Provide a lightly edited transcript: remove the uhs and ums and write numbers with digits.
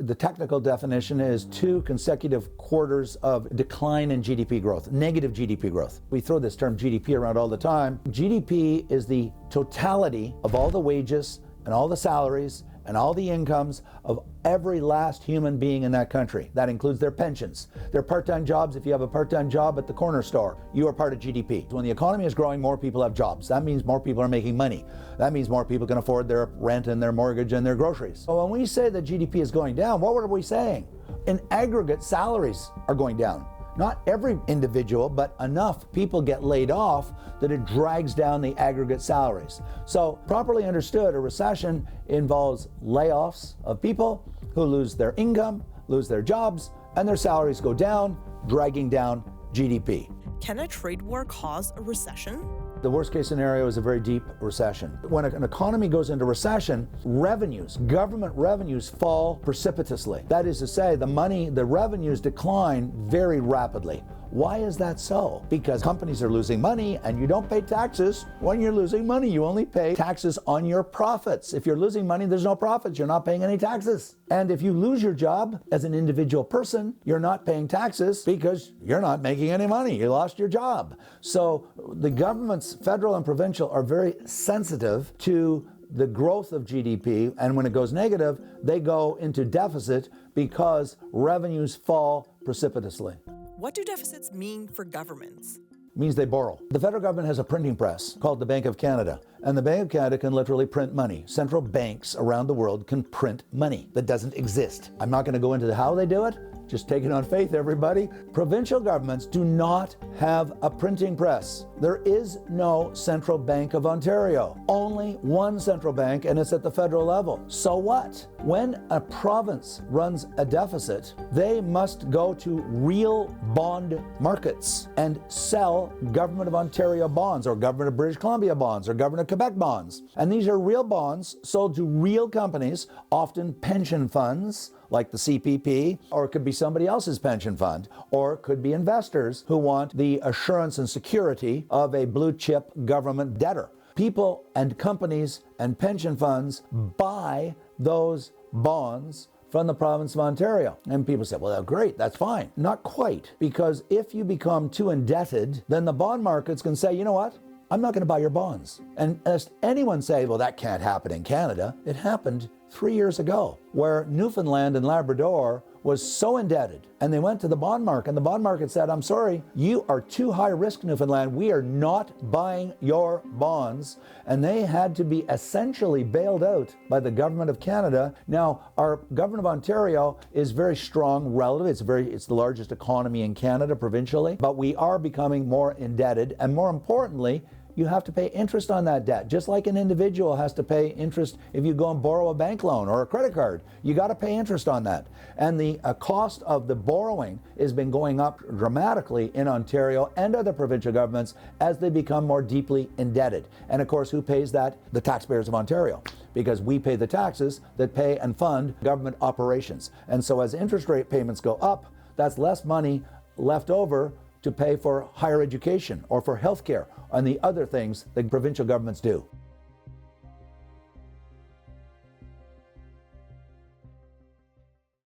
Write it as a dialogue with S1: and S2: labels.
S1: the technical definition is 2 consecutive quarters of decline in GDP growth, negative GDP growth. We throw this term GDP around all the time. GDP is the totality of all the wages and all the salaries and all the incomes of every last human being in that country. That includes their pensions, their part-time jobs. If you have a part-time job at the corner store, you are part of GDP. When the economy is growing, more people have jobs. That means more people are making money. That means more people can afford their rent and their mortgage and their groceries. So when we say that GDP is going down, what are we saying? In aggregate, salaries are going down. Not every individual, but enough people get laid off that it drags down the aggregate salaries. So properly understood, a recession involves layoffs of people who lose their income, lose their jobs, and their salaries go down, dragging down GDP.
S2: Can a trade war cause a recession?
S1: The worst case scenario is a very deep recession. When an economy goes into recession, revenues, government revenues fall precipitously. That is to say, the revenues decline very rapidly. Why is that so? Because companies are losing money and you don't pay taxes when you're losing money. You only pay taxes on your profits. If you're losing money, there's no profits. You're not paying any taxes. And if you lose your job as an individual person, you're not paying taxes because you're not making any money. You lost your job. So the governments, federal and provincial, are very sensitive to the growth of GDP, and when it goes negative, they go into deficit because revenues fall precipitously.
S2: What do deficits mean for governments?
S1: Means they borrow. The federal government has a printing press called the Bank of Canada, and the Bank of Canada can literally print money. Central banks around the world can print money that doesn't exist. I'm not going to go into how they do it. Just take it on faith, everybody. Provincial governments do not have a printing press. There is no Central Bank of Ontario. Only one central bank, and it's at the federal level. So what? When a province runs a deficit, they must go to real bond markets and sell Government of Ontario bonds, or Government of British Columbia bonds, or Government of Quebec bonds. And these are real bonds sold to real companies, often pension funds, like the CPP, or it could be somebody else's pension fund, or it could be investors who want the assurance and security of a blue chip government debtor. People and companies and pension funds buy those bonds from the province of Ontario. And people say, well, great, that's fine. Not quite, because if you become too indebted, then the bond markets can say, you know what? I'm not going to buy your bonds. And as anyone say, well, that can't happen in Canada, it happened 3 years ago, where Newfoundland and Labrador was so indebted, and they went to the bond market, and the bond market said, I'm sorry, you are too high risk, Newfoundland. We are not buying your bonds. And they had to be essentially bailed out by the government of Canada. Now, our government of Ontario is very strong relative. It's the largest economy in Canada provincially, but we are becoming more indebted, and more importantly, you have to pay interest on that debt, just like an individual has to pay interest if you go and borrow a bank loan or a credit card. You got to pay interest on that. And the cost of the borrowing has been going up dramatically in Ontario and other provincial governments as they become more deeply indebted. And of course, who pays that? The taxpayers of Ontario, because we pay the taxes that pay and fund government operations. And so as interest rate payments go up, that's less money left over to pay for higher education or for healthcare and the other things that provincial governments do.